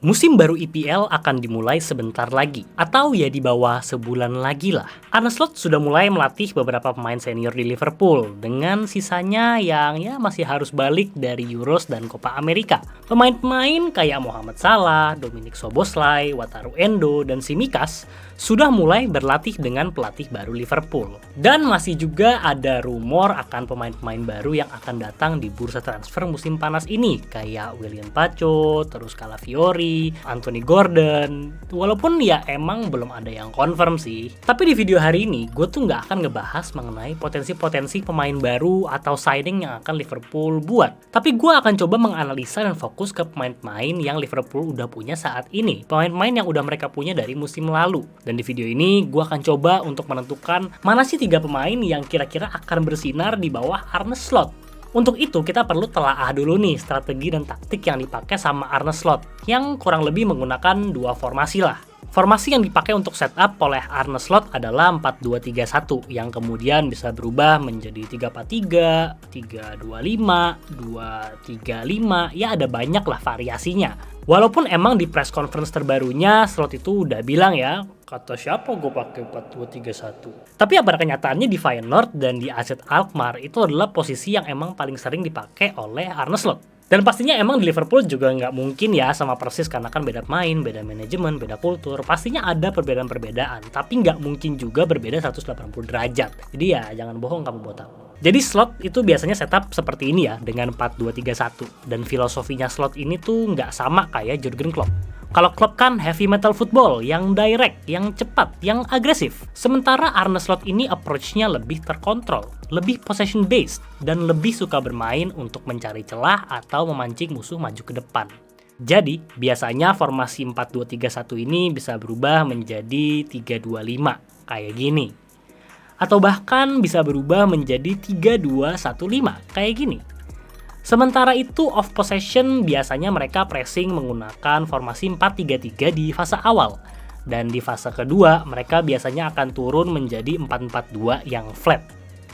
Musim baru IPL akan dimulai sebentar lagi, atau ya di bawah sebulan lagi lah. Arne Slot sudah mulai melatih beberapa pemain senior di Liverpool, dengan sisanya yang ya masih harus balik dari Euros dan Copa America. Pemain-pemain kayak Mohamed Salah, Dominic Szoboszlai, Wataru Endo, dan Tsimikas sudah mulai berlatih dengan pelatih baru Liverpool. Dan masih juga ada rumor akan pemain-pemain baru yang akan datang di bursa transfer musim panas ini, kayak William Pacho, terus Calafiori, Anthony Gordon. Walaupun ya emang belum ada yang confirm sih. Tapi di video hari ini gue tuh nggak akan ngebahas mengenai potensi-potensi pemain baru atau signing yang akan Liverpool buat. Tapi gue akan coba menganalisa dan fokus ke pemain-pemain yang Liverpool udah punya saat ini. Pemain-pemain yang udah mereka punya dari musim lalu. Dan di video ini gue akan coba untuk menentukan mana sih 3 pemain yang kira-kira akan bersinar di bawah Arne Slot. Untuk itu kita perlu telaah dulu nih strategi dan taktik yang dipakai sama Arne Slot, yang kurang lebih menggunakan 2 formasi lah. Formasi yang dipakai untuk setup oleh Arne Slot adalah 4-2-3-1 yang kemudian bisa berubah menjadi 3-4-3, 3-2-5, 2-3-5, ya ada banyak lah variasinya. Walaupun emang di press conference terbarunya Slot itu udah bilang ya, kata siapa gue pakai 4-2-3-1. Tapi pada kenyataannya di Feyenoord dan di AZ Alkmaar itu adalah posisi yang emang paling sering dipakai oleh Arne Slot. Dan pastinya emang di Liverpool juga nggak mungkin ya sama persis karena kan beda pemain, beda manajemen, beda kultur. Pastinya ada perbedaan-perbedaan, tapi nggak mungkin juga berbeda 180 derajat. Jadi ya jangan bohong kamu botak. Jadi Slot itu biasanya setup seperti ini ya, dengan 4-2-3-1. Dan filosofinya Slot ini tuh nggak sama kayak Jurgen Klopp. Kalau Klopp kan heavy metal football, yang direct, yang cepat, yang agresif. Sementara Arne Slot ini approach-nya lebih terkontrol, lebih possession based, dan lebih suka bermain untuk mencari celah atau memancing musuh maju ke depan. Jadi, biasanya formasi 4-2-3-1 ini bisa berubah menjadi 3-2-5, kayak gini. Atau bahkan bisa berubah menjadi 3-2-1-5, kayak gini. Sementara itu off possession biasanya mereka pressing menggunakan formasi 4-3-3 di fase awal. Dan di fase kedua mereka biasanya akan turun menjadi 4-4-2 yang flat.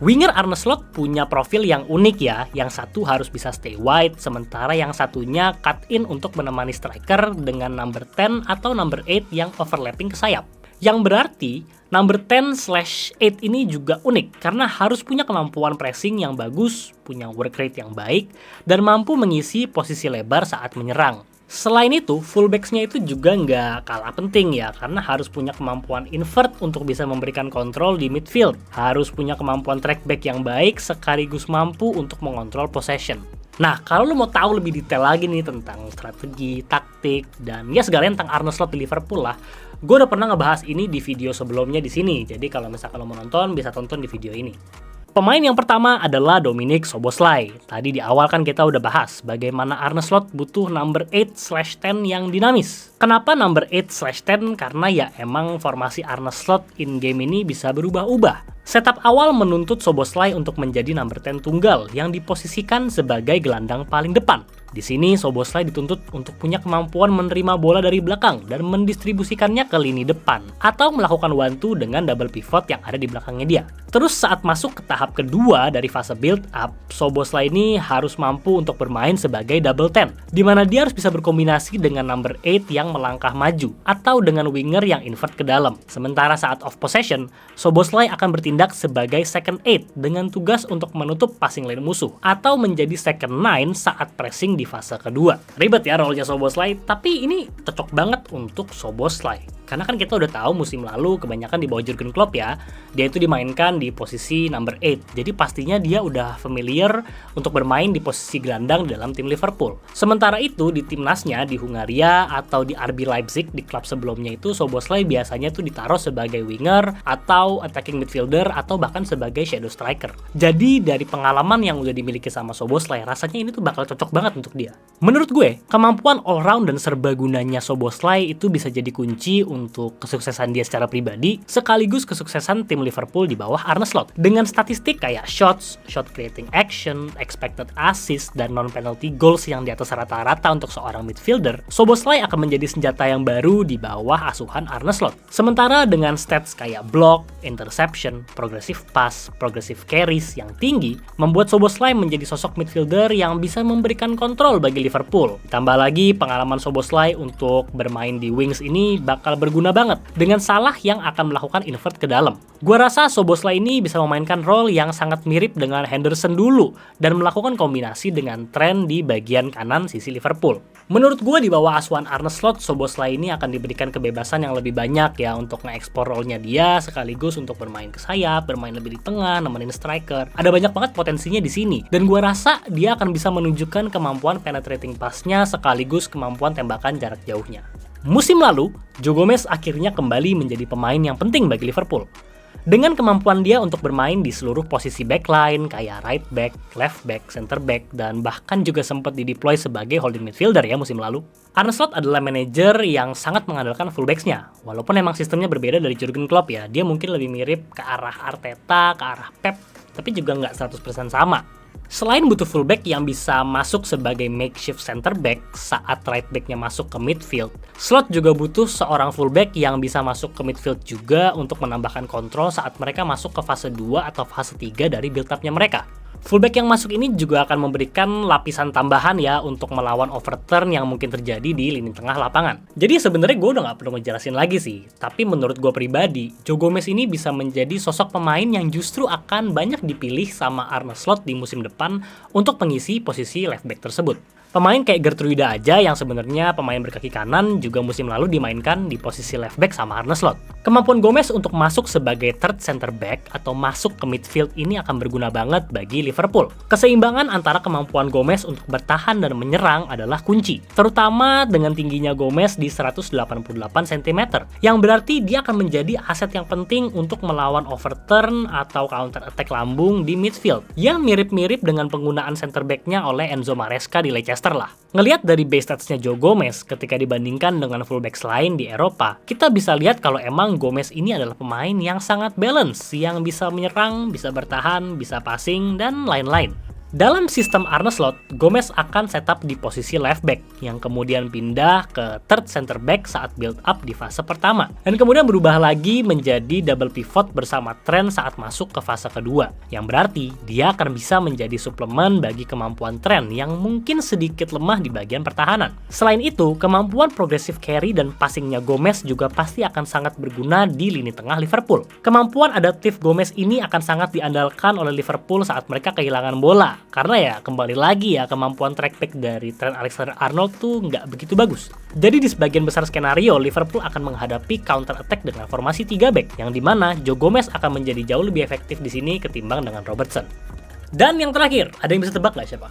Winger Arne Slot punya profil yang unik ya, yang satu harus bisa stay wide, sementara yang satunya cut in untuk menemani striker dengan number 10 atau number 8 yang overlapping ke sayap. Yang berarti number 10/8 ini juga unik karena harus punya kemampuan pressing yang bagus, punya work rate yang baik, dan mampu mengisi posisi lebar saat menyerang. Selain itu, fullbacks-nya itu juga nggak kalah penting ya, karena harus punya kemampuan invert untuk bisa memberikan kontrol di midfield. Harus punya kemampuan track back yang baik sekaligus mampu untuk mengontrol possession. Nah, kalau lo mau tahu lebih detail lagi nih tentang strategi, taktik, dan ya segalanya tentang Arne Slot di Liverpool lah, gue udah pernah ngebahas ini di video sebelumnya di sini. Jadi kalau misalkan lo mau nonton, bisa tonton di video ini. Pemain yang pertama adalah Dominic Szoboszlai. Tadi di awal kan kita udah bahas bagaimana Arne Slot butuh number 8/10 yang dinamis. Kenapa number 8/10? Karena ya emang formasi Arne Slot in game ini bisa berubah-ubah. Setup awal menuntut Szoboszlai untuk menjadi number 10 tunggal yang diposisikan sebagai gelandang paling depan. Di sini Szoboszlai dituntut untuk punya kemampuan menerima bola dari belakang dan mendistribusikannya ke lini depan atau melakukan one-two dengan double pivot yang ada di belakangnya dia. Terus saat masuk ke tahap kedua dari fase build up, Szoboszlai ini harus mampu untuk bermain sebagai double 10, di mana dia harus bisa berkombinasi dengan number 8 yang melangkah maju atau dengan winger yang invert ke dalam. Sementara saat off possession, Szoboszlai akan bertindak sebagai second 8 dengan tugas untuk menutup passing lane musuh atau menjadi second 9 saat pressing di fase kedua. Ribet ya role-nya Szoboszlai, tapi ini cocok banget untuk Szoboszlai. Karena kan kita udah tahu musim lalu kebanyakan di bawah Jurgen Klopp ya, dia itu dimainkan di posisi number 8. Jadi pastinya dia udah familiar untuk bermain di posisi gelandang dalam tim Liverpool. Sementara itu di timnasnya di Hungaria atau di RB Leipzig di klub sebelumnya itu Szoboszlai biasanya tuh ditaruh sebagai winger atau attacking midfielder atau bahkan sebagai shadow striker. Jadi dari pengalaman yang udah dimiliki sama Szoboszlai, rasanya ini tuh bakal cocok banget untuk dia. Menurut gue, kemampuan all round dan serbagunanya Szoboszlai itu bisa jadi kunci untuk kesuksesan dia secara pribadi, sekaligus kesuksesan tim Liverpool di bawah Arne Slot. Dengan statistik kayak shots, shot creating action, expected assist, dan non-penalty goals yang di atas rata-rata untuk seorang midfielder, Szoboszlai akan menjadi senjata yang baru di bawah asuhan Arne Slot. Sementara dengan stats kayak block, interception, progressive pass, progressive carries yang tinggi, membuat Szoboszlai menjadi sosok midfielder yang bisa memberikan kontrol bagi Liverpool. Ditambah lagi pengalaman Szoboszlai untuk bermain di wings ini bakal berguna banget dengan Salah yang akan melakukan invert ke dalam. Gua rasa Szoboszlai ini bisa memainkan role yang sangat mirip dengan Henderson dulu dan melakukan kombinasi dengan Trent di bagian kanan sisi Liverpool. Menurut gue di bawah asuhan Arne Slot, Szoboszlai ini akan diberikan kebebasan yang lebih banyak ya untuk nge-explore role-nya dia, sekaligus untuk bermain ke sayap, bermain lebih di tengah, nemenin striker. Ada banyak banget potensinya di sini, dan gue rasa dia akan bisa menunjukkan kemampuan penetrating pass-nya sekaligus kemampuan tembakan jarak jauhnya. Musim lalu, Joe Gomez akhirnya kembali menjadi pemain yang penting bagi Liverpool. Dengan kemampuan dia untuk bermain di seluruh posisi backline kayak right back, left back, center back, dan bahkan juga sempat dideploy sebagai holding midfielder ya musim lalu. Arne Slot adalah manajer yang sangat mengandalkan fullbacks-nya. Walaupun emang sistemnya berbeda dari Jurgen Klopp ya, dia mungkin lebih mirip ke arah Arteta, ke arah Pep, tapi juga nggak 100% sama. Selain butuh fullback yang bisa masuk sebagai makeshift center back saat right back-nya masuk ke midfield, Slot juga butuh seorang fullback yang bisa masuk ke midfield juga untuk menambahkan kontrol saat mereka masuk ke fase 2 atau fase 3 dari build-up-nya mereka. Fullback yang masuk ini juga akan memberikan lapisan tambahan ya untuk melawan overturn yang mungkin terjadi di lini tengah lapangan. Jadi sebenarnya gue udah gak perlu ngejelasin lagi sih, tapi menurut gue pribadi, Joe Gomez ini bisa menjadi sosok pemain yang justru akan banyak dipilih sama Arne Slot di musim depan untuk mengisi posisi left back tersebut. Pemain kayak Gertruida aja yang sebenarnya pemain berkaki kanan juga musim lalu dimainkan di posisi left back sama Arne Slot. Kemampuan Gomez untuk masuk sebagai third center back atau masuk ke midfield ini akan berguna banget bagi Liverpool. Keseimbangan antara kemampuan Gomez untuk bertahan dan menyerang adalah kunci, terutama dengan tingginya Gomez di 188 cm, yang berarti dia akan menjadi aset yang penting untuk melawan overturn atau counter attack lambung di midfield, yang mirip-mirip dengan penggunaan center back-nya oleh Enzo Maresca di Leicester lah. Ngelihat dari base stats-nya Joe Gomez ketika dibandingkan dengan fullbacks lain di Eropa, kita bisa lihat kalau emang Gomez ini adalah pemain yang sangat balance, yang bisa menyerang, bisa bertahan, bisa passing, dan lain-lain. Dalam sistem Arne Slot, Gomez akan setup di posisi left back, yang kemudian pindah ke third center back saat build up di fase pertama, dan kemudian berubah lagi menjadi double pivot bersama Trent saat masuk ke fase kedua, yang berarti dia akan bisa menjadi suplemen bagi kemampuan Trent yang mungkin sedikit lemah di bagian pertahanan. Selain itu, kemampuan progressive carry dan passingnya Gomez juga pasti akan sangat berguna di lini tengah Liverpool. Kemampuan adaptif Gomez ini akan sangat diandalkan oleh Liverpool saat mereka kehilangan bola, karena ya kembali lagi ya kemampuan track back dari Trent Alexander-Arnold tuh nggak begitu bagus. Jadi di sebagian besar skenario Liverpool akan menghadapi counter attack dengan formasi 3 back, yang dimana Joe Gomez akan menjadi jauh lebih efektif di sini ketimbang dengan Robertson. Dan yang terakhir, ada yang bisa tebak nggak siapa?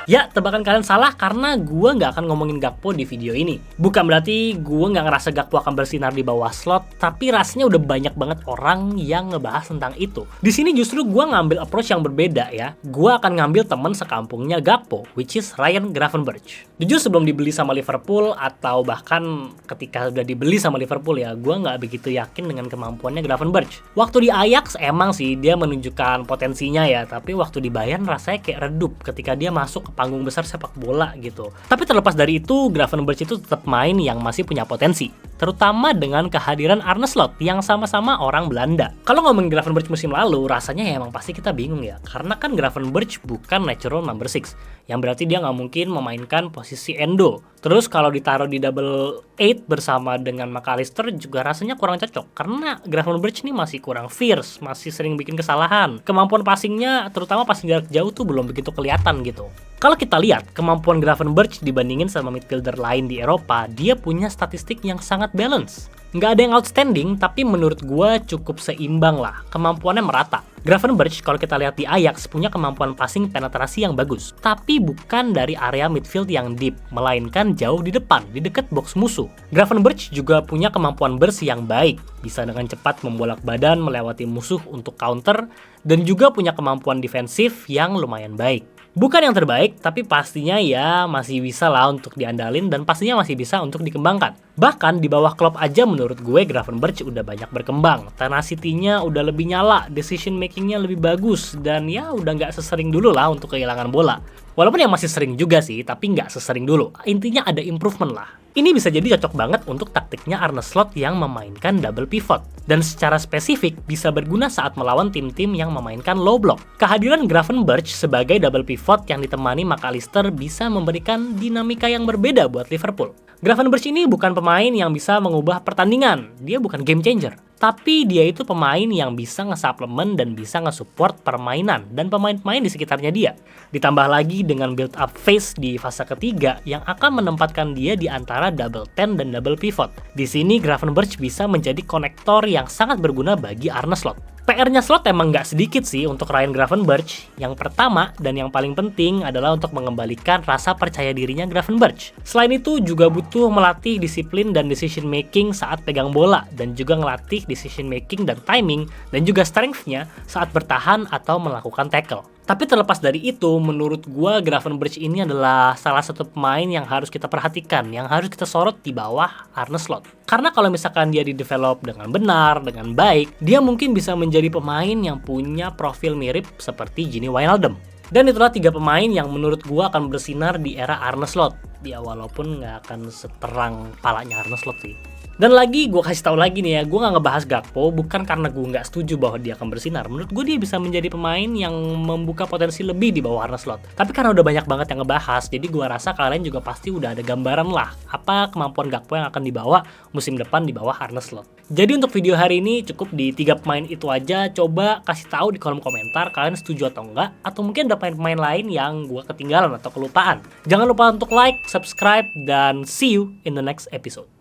Ya, tebakan kalian salah karena gue nggak akan ngomongin Gakpo di video ini. Bukan berarti gue nggak ngerasa Gakpo akan bersinar di bawah Slot, tapi rasanya udah banyak banget orang yang ngebahas tentang itu. Di sini justru gue ngambil approach yang berbeda ya. Gue akan ngambil teman sekampungnya Gakpo, which is Ryan Gravenberch. Jujur sebelum dibeli sama Liverpool atau bahkan ketika udah dibeli sama Liverpool ya, gue nggak begitu yakin dengan kemampuannya Gravenberch. Waktu di Ajax emang sih dia menunjukkan potensinya ya, tapi waktu di Bayern rasanya kayak redup ketika dia masuk ke panggung besar sepak bola gitu. Tapi terlepas dari itu, Gravenberch itu tetap main yang masih punya potensi, terutama dengan kehadiran Arne Slot yang sama-sama orang Belanda. Kalau ngomongin Gravenberch musim lalu, rasanya ya emang pasti kita bingung ya, karena kan Gravenberch bukan natural number 6, yang berarti dia nggak mungkin memainkan posisi Endo. Terus kalau ditaruh di double 8 bersama dengan McAllister juga rasanya kurang cocok, karena Gravenberch ini masih kurang fierce, masih sering bikin kesalahan. Kemampuan passingnya, terutama passing jarak jauh tuh belum begitu kelihatan gitu. Kalau kita lihat kemampuan Gravenberch dibandingin sama midfielder lain di Eropa, dia punya statistik yang sangat balance. Nggak ada yang outstanding, tapi menurut gue cukup seimbang lah. Kemampuannya merata. Gravenberch kalau kita lihat di Ajax punya kemampuan passing penetrasi yang bagus, tapi bukan dari area midfield yang deep, melainkan jauh di depan, di dekat box musuh. Gravenberch juga punya kemampuan bersih yang baik, bisa dengan cepat membolak badan melewati musuh untuk counter, dan juga punya kemampuan defensif yang lumayan baik. Bukan yang terbaik, tapi pastinya ya masih bisa lah untuk diandalin dan pastinya masih bisa untuk dikembangkan. Bahkan di bawah Klopp aja menurut gue Gravenberch udah banyak berkembang. Tenacity-nya udah lebih nyala, decision making-nya lebih bagus, dan ya udah nggak sesering dulu lah untuk kehilangan bola. Walaupun yang masih sering juga sih, tapi nggak sesering dulu. Intinya ada improvement lah. Ini bisa jadi cocok banget untuk taktiknya Arne Slot yang memainkan double pivot. Dan secara spesifik bisa berguna saat melawan tim-tim yang memainkan low block. Kehadiran Gravenberch sebagai double pivot yang ditemani McAllister bisa memberikan dinamika yang berbeda buat Liverpool. Gravenberch ini bukan pemain yang bisa mengubah pertandingan, dia bukan game changer. Tapi dia itu pemain yang bisa nge-supplement dan bisa nge-support permainan dan pemain-pemain di sekitarnya dia. Ditambah lagi dengan build up phase di fase ketiga yang akan menempatkan dia di antara double 10 dan double pivot. Di sini Gravenberch bisa menjadi konektor yang sangat berguna bagi Arne Slot. PR-nya Slot emang nggak sedikit sih untuk Ryan Gravenberch. Yang pertama dan yang paling penting adalah untuk mengembalikan rasa percaya dirinya Gravenberch. Selain itu juga butuh melatih disiplin dan decision making saat pegang bola dan juga ngelatih decision making dan timing dan juga strength-nya saat bertahan atau melakukan tackle. Tapi terlepas dari itu, menurut gua Gravenberch ini adalah salah satu pemain yang harus kita perhatikan, yang harus kita sorot di bawah Arne Slot. Karena kalau misalkan dia di-develop dengan benar, dengan baik, dia mungkin bisa menjadi pemain yang punya profil mirip seperti Gini Wijnaldum. Dan itulah 3 pemain yang menurut gua akan bersinar di era Arne Slot. Ya walaupun nggak akan seterang palanya Arne Slot sih. Dan lagi gue kasih tahu lagi nih ya, gue nggak ngebahas Gakpo bukan karena gue nggak setuju bahwa dia akan bersinar. Menurut gue dia bisa menjadi pemain yang membuka potensi lebih di bawah Arne Slot. Tapi karena udah banyak banget yang ngebahas, jadi gue rasa kalian juga pasti udah ada gambaran lah apa kemampuan Gakpo yang akan dibawa musim depan di bawah Arne Slot. Jadi untuk video hari ini cukup di 3 pemain itu aja. Coba kasih tahu di kolom komentar kalian setuju atau enggak, atau mungkin ada pemain-pemain lain yang gue ketinggalan atau kelupaan. Jangan lupa untuk like, subscribe, dan see you in the next episode.